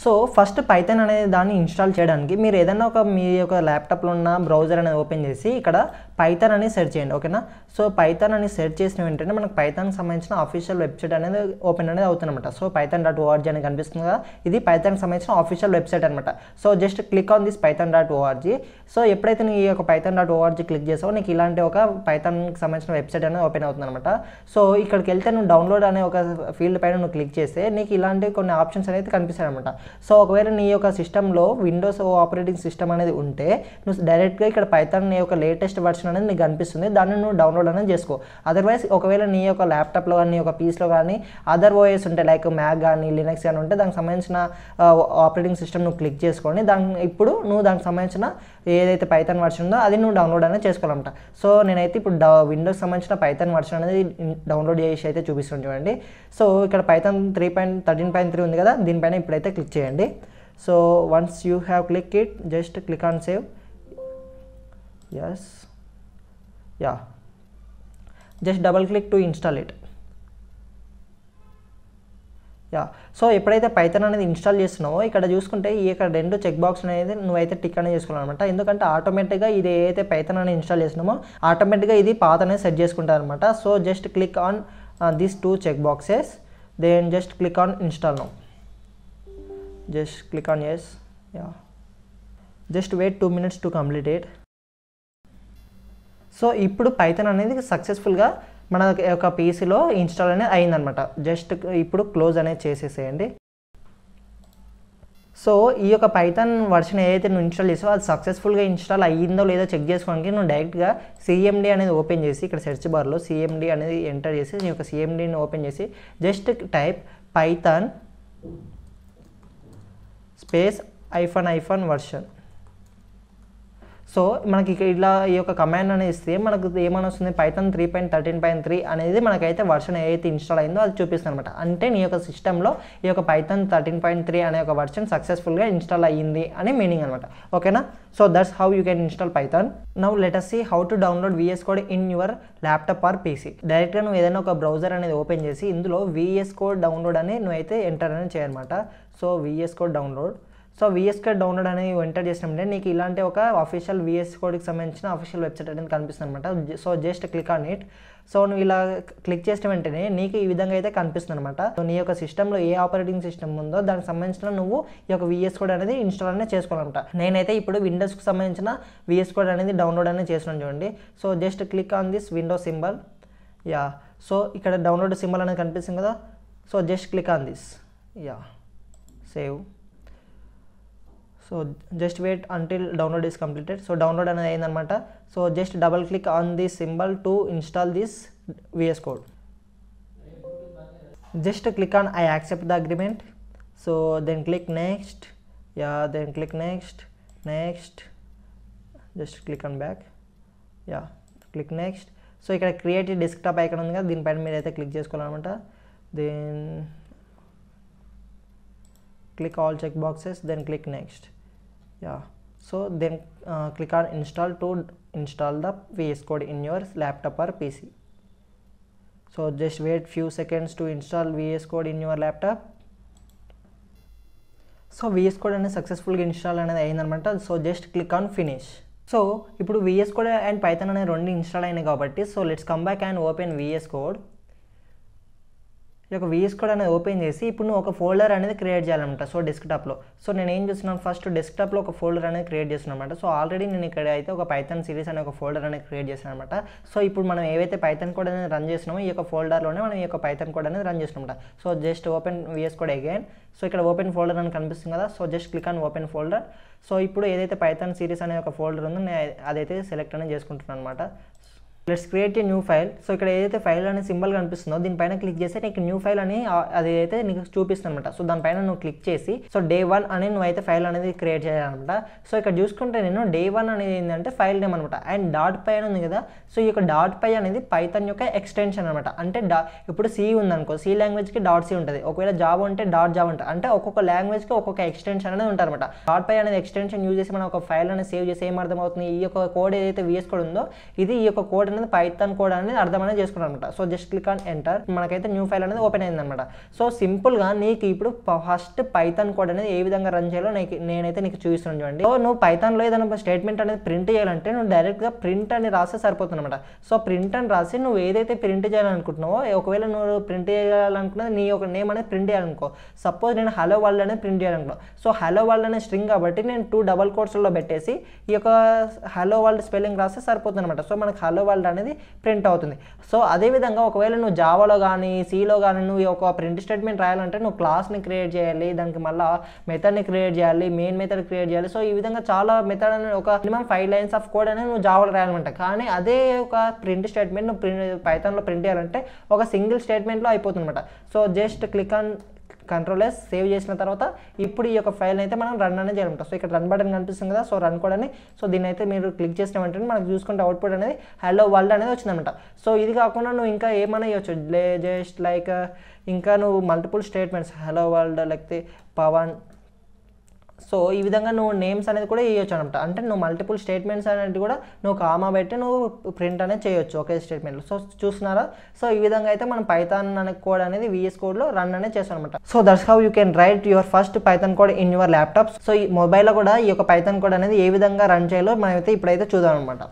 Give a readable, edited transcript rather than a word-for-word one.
So first Python అనే దాన్ని install చేయడానికి మీరు ఏదైనా ఒక మీ యొక్క ల్యాప్టాప్లో ఉన్న బ్రౌజర్ అనేది ఓపెన్ చేసి ఇక్కడ పైథాన్ అని సెర్చ్ చేయండి, ఓకేనా. సో పైథాన్ అని సెర్చ్ చేసిన వెంటనే మనకు పైథాన్కి సంబంధించిన ఆఫీషియల్ వెబ్సైట్ అనేది ఓపెన్ అనేది అవుతుందన్నమాట. సో python.org అని కనిపిస్తుంది కదా, ఇది పైథాన్కి సంబంధించిన ఆఫీషియల్ వెబ్సైట్ అనమాట. So just click on this python.org. So ఎప్పుడైతే నీ ఈ యొక్క python.org క్లిక్ చేసావో నీకు ఇలాంటి ఒక పైథాన్కి సంబంధించిన వెబ్సైట్ అనేది ఓపెన్ అవుతుంది అనమాట. సో ఇక్కడికి వెళ్తే నువ్వు డౌన్లోడ్ అనే ఒక ఫీల్డ్ పైన నువ్వు క్లిక్ చేస్తే నీకు ఇలాంటి కొన్ని ఆప్షన్స్ అనేది కనిపిస్తాయి అనమాట. సో ఒకవేళ నీ యొక్క సిస్టంలో విండోస్ ఆపరేటింగ్ సిస్టమ్ అనేది ఉంటే నువ్వు డైరెక్ట్గా ఇక్కడ పైథాన్ నీ యొక్క లేటెస్ట్ వర్షన్ అనేది నీకు కనిపిస్తుంది, దాన్ని నువ్వు డౌన్లోడ్ అనేది చేసుకో. అదర్వైజ్ ఒకవేళ నీ యొక్క ల్యాప్టాప్లో కానీ నీ యొక్క పీస్లో కానీ అదర్ ఓఎస్ ఉంటాయి లైక్ మ్యాక్ కానీ లినక్స్ కానీ ఉంటే దానికి సంబంధించిన ఆపరేటింగ్ సిస్టమ్ నువ్వు క్లిక్ చేసుకొని ఇప్పుడు నువ్వు దానికి సంబంధించిన ఏదైతే పైథాన్ వర్షన్ ఉందో అది నువ్వు డౌన్లోడ్ అనేది చేసుకోవాలంట. సో నేనైతే ఇప్పుడు విండోస్ సంబంధించిన పైథాన్ వర్షన్ అనేది డౌన్లోడ్ చేసి అయితే చూపిస్తాను చూడండి. సో ఇక్కడ పైథాన్ 3.13.3 ఉంది కదా, దీనిపైన ఇప్పుడైతే క్లిక్ చేయండి. So once you have click it just click on save. Just double click to install it. So ఎప్పుడైతే పైథాన్ అనేది ఇన్స్టాల్ చేస్తున్నావో ఇక్కడ చూసుకుంటే ఈ యొక్క 2 చెక్ బాక్స్ అనేది నువ్వైతే టిక్ అనేది చేసుకోవాలన్నమాట. ఎందుకంటే ఆటోమేటిక్గా ఇది ఏదైతే పైథాన్ అనేది ఇన్స్టాల్ చేసినామో ఆటోమేటిక్గా ఇది పాత్ అనేది సెట్ చేసుకుంటారు అనమాట. So just click on these 2 check boxes, then just click on install now. Just click on yes. Just wait 2 minutes to complete it. So ఇప్పుడు పైథాన్ అనేది సక్సెస్ఫుల్గా మన యొక్క పీసీలో ఇన్స్టాల్ అనేది అయిందనమాట. జస్ట్ ఇప్పుడు క్లోజ్ అనేది చేసేసేయండి. సో ఈ యొక్క పైథాన్ వర్షన్ ఏదైతే నువ్వు ఇన్స్టాల్ చేసావో అది సక్సెస్ఫుల్గా ఇన్స్టాల్ అయ్యిందో లేదో చెక్ చేసుకోవడానికి నువ్వు డైరెక్ట్గా CMD అనేది ఓపెన్ చేసి ఇక్కడ సెర్చ్ బార్లో CMD అనేది ఎంటర్ చేసి నీ యొక్క CMDని ఓపెన్ చేసి just type Python space --- version. So మనకి ఇలా ఈ యొక్క కమాండ్ అనేది ఇస్తే మనకు ఏమని వస్తుంది, పైథాన్ 3.13.3 అనేది మనకైతే వర్షన్ ఏదైతే ఇన్స్టాల్ అయిందో అది చూపిస్తుంది అనమాట. అంటే నీ యొక్క సిస్టంలో ఈ యొక్క పైథాన్ 13.3 అనే ఒక వర్షన్ సక్సెస్ఫుల్గా ఇన్స్టాల్ అయ్యింది అని మీనింగ్ అనమాట, ఓకేనా. So that's how you can install Python. Now let us see how to download VS Code in your laptop or PC. డైరెక్ట్గా నువ్వు ఏదైనా ఒక బ్రౌజర్ అనేది ఓపెన్ చేసి ఇందులో VS Code డౌన్లోడ్ అని నువ్వైతే ఎంటర్ అనేది చేయాలన్నమాట. So VS Code download. So VS Code download అనేది ఎంటర్ చేసినప్పుడే నీకు ఇలాంటి ఒక అఫీషియల్ VS Codeకి సంబంధించిన అఫీషియల్ వెబ్సైట్ అనేది కనిపిస్తుంది అనమాట. So just click on it. So నువ్వు ఇలా క్లిక్ చేసిన వెంటనే నీకు ఈ విధంగా అయితే కనిపిస్తుంది అనమాట. నీ యొక్క సిస్టంలో ఏ ఆపరేటింగ్ సిస్టమ్ ఉందో దానికి సంబంధించిన నువ్వు ఈ యొక్క VS Code అనేది ఇన్స్టాల్ అనేది చేసుకోవాలన్నమాట. నేనైతే ఇప్పుడు విండోస్కి సంబంధించిన VS Code అనేది డౌన్లోడ్ అనేది చేస్తున్నాను చూడండి. So just click on this window symbol. So ఇక్కడ డౌన్లోడ్ సింబల్ అనేది కనిపిస్తుంది కదా. So just click on this. Save. So just wait until download is completed. So download అనేది అయిందనమాట. So just double click on this symbol to install this VS Code. Just click on I accept the agreement. So then click next. Then click next. Just click on back. Click next. So ఇక్కడ create desktop icon ఉంది కదా, దీనిపైన మీరు అయితే click చేసుకోవాలన్నమాట. Then click all check boxes, then click next. So then click on install to install the VS Code in your laptop or PC. So just wait few seconds to install VS Code in your laptop. So VS Code అనేది సక్సెస్ఫుల్గా install అనేది అయిందనమాట. So just click on finish. So ఇప్పుడు VS Code and Python అనే 2 install అయినాయి కాబట్టి so let's come back and open VS Code. ఈ యొక్క VS Code అనేది ఓపెన్ చేసి ఇప్పుడు నువ్వు ఒక ఫోల్డర్ అనేది క్రియేట్ చేయాలన్నమాట. సో డెస్క్టాప్లో. సో నేను ఏం చేస్తున్నాను, ఫస్ట్ డెస్క్టాప్లో ఒక ఫోల్డర్ అనేది క్రియేట్ చేస్తున్నాను అనమాట. సో ఆల్రెడీ నేను ఇక్కడ అయితే ఒక పైథాన్ సిరీస్ అనే ఒక ఫోల్డర్ అనేది క్రియేట్ చేశాను అనమాట. సో ఇప్పుడు మనం ఏవైతే పైథాన్ కోడ్ అనేది రన్ చేస్తున్నామో ఈ యొక్క ఫోల్డర్లోనే మనం ఈ యొక్క పైథాన్ కోడ్ అనేది రన్ చేస్తున్నాం. So just open VS Code again. So ఇక్కడ ఓపెన్ ఫోల్డర్ అని కనిపిస్తుంది కదా. So just click on open folder. So ఇప్పుడు ఏదైతే పైథాన్ సిరీస్ అనే ఒక ఫోల్డర్ ఉందో నేను అదైతే సెలెక్ట్ అనేది చేసుకుంటున్నాను అనమాట. Let's create a new file. So ఇక్కడ ఏదైతే ఫైల్ అనే సింబల్ కనిపిస్తుందో దీనిపైన క్లిక్ చేస్తే నీకు న్యూ ఫైల్ అని అది అయితే నీకు చూపిస్తుంది అనమాట. సో దానిపైన నువ్వు క్లిక్ చేసి సో day 1 అని నువ్వైతే ఫైల్ అనేది క్రియేట్ చేయాలన్నమాట. సో ఇక్కడ చూసుకుంటే నేను day 1 అనేది ఏంటంటే ఫైల్ నేమ్ అనమాట. అండ్ డాట్ పై ఉంది కదా. సో ఈ యొక్క డాట్ పై అనేది పైథాన్ యొక్క ఎక్స్టెన్షన్ అనమాట. అంటే ఇప్పుడు C ఉందనుకో, C లాంగ్వేజ్కి .c ఉంటుంది. ఒకవేళ జావా ఉంటే .java ఉంటుంది. అంటే ఒక్కొక్క లాంగ్వేజ్కి ఒక్కొక్క ఎక్స్టెన్షన్ అనేది ఉంటుంది అనమాట. డాట్ పై అనేది ఎక్స్టెన్షన్ యూజ్ చేసి మనం ఒక ఫైల్ అనేది సేవ్ చేసి ఏం అర్థమవుతుంది, ఈ యొక్క కోడ్ ఏదైతే VS Code ఉందో ఇది ఈ యొక్క కోడ్ అనేది పైథాన్ కోడ్ అనేది అర్థం అనేది చేసుకున్నాను అనమాట. So just click on enter, మనకైతే న్యూ ఫైల్ అనేది ఓపెన్ అయింది అనమాట. సో సింపుల్గా నీకు ఇప్పుడు ఫస్ట్ పైథాన్ కోడ్ అనేది ఏ విధంగా రన్ చేయాలో నేనైతే నీకు చూపిస్తున్నాను చూడండి. సో నువ్వు పైథాన్లో ఏదైనా స్టేట్మెంట్ అనేది ప్రింట్ చేయాలంటే నువ్వు డైరెక్ట్గా ప్రింట్ అని రాస్తే సరిపోతుంది అనమాట. సో ప్రింట్ అని రాసి నువ్వు ఏదైతే ప్రింట్ చేయాలనుకుంటున్నావో, ఒకవేళ నువ్వు ప్రింట్ చేయాలనుకున్నది నీ ఒక నేమ్ అనేది ప్రింట్ చేయాలనుకో. సపోజ్ నేను హలో వరల్డ్ అనేది ప్రింట్ చేయాలనుకో. సో హలో వరల్డ్ అనే స్ట్రింగ్ కాబట్టి నేను 2 డబల్ కోట్స్లో పెట్టేసి ఈ యొక్క హలో వరల్డ్ స్పెల్లింగ్ రాస్తే సరిపోతుంది అనమాట. సో మనకు హలో వరల్డ్ అనేది ప్రింట్ అవుతుంది. సో అదేవిధంగా ఒకవేళ నువ్వు జావాలో కానీ సిలో కానీ నువ్వు ఒక ప్రింట్ స్టేట్మెంట్ రాయాలంటే నువ్వు క్లాస్ని క్రియేట్ చేయాలి, దానికి మళ్ళీ మెథడ్ని క్రియేట్ చేయాలి, మెయిన్ మెథడ్ క్రియేట్ చేయాలి. సో ఈ విధంగా చాలా మెథడ్ అనేది ఒక మినిమం 5 లైన్స్ ఆఫ్ కోడ్ అనేది నువ్వు జావాలో రాయాలన్నమాట. కానీ అదే ఒక ప్రింట్ స్టేట్మెంట్ నువ్వు పైథాన్లో ప్రింట్ చేయాలంటే ఒక సింగిల్ స్టేట్మెంట్లో అయిపోతుంది అనమాట. So just click on control S save చేసిన తర్వాత ఇప్పుడు ఈ యొక్క ఫైల్ అయితే మనం రన్ అనేది చేయాలంట. సో ఇక్కడ రన్ బటన్ కనిపిస్తుంది కదా, సో రన్ కోడ్ అని. సో దీన్ని అయితే మీరు క్లిక్ చేసిన వెంటనే మనకు చూసుకుంటే అవుట్పుట్ అనేది హలో వరల్డ్ అనేది వచ్చిందన్నమాట. సో ఇది కాకుండా నువ్వు ఇంకా ఏమైనా ఇవ్వచ్చు, జస్ట్ లైక్ ఇంకా నువ్వు మల్టిపుల్ స్టేట్మెంట్స్ హలో వరల్డ్ లేకపోతే పవన్. సో ఈ విధంగా నువ్వు నేమ్స్ అనేది కూడా ఇవ్వచ్చు అనమాట. అంటే నువ్వు మల్టిపుల్ స్టేట్మెంట్స్ అనేది కూడా నువ్వు కామా పెట్టి నువ్వు ప్రింట్ అనేది చేయొచ్చు ఒకే స్టేట్మెంట్లో. సో చూస్తున్నారా? సో ఈ విధంగా అయితే మనం పైథాన్ అనే కోడ్ అనేది VS కోడ్లో రన్ అనేది చేస్తాం అనమాట. So that's how you can write your first Python code in your laptop. So ఈ మొబైల్లో కూడా ఈ యొక్క పైథాన్ కోడ్ అనేది ఏ విధంగా రన్ చేయాలో మనమైతే ఇప్పుడైతే చూద్దాం అనమాట.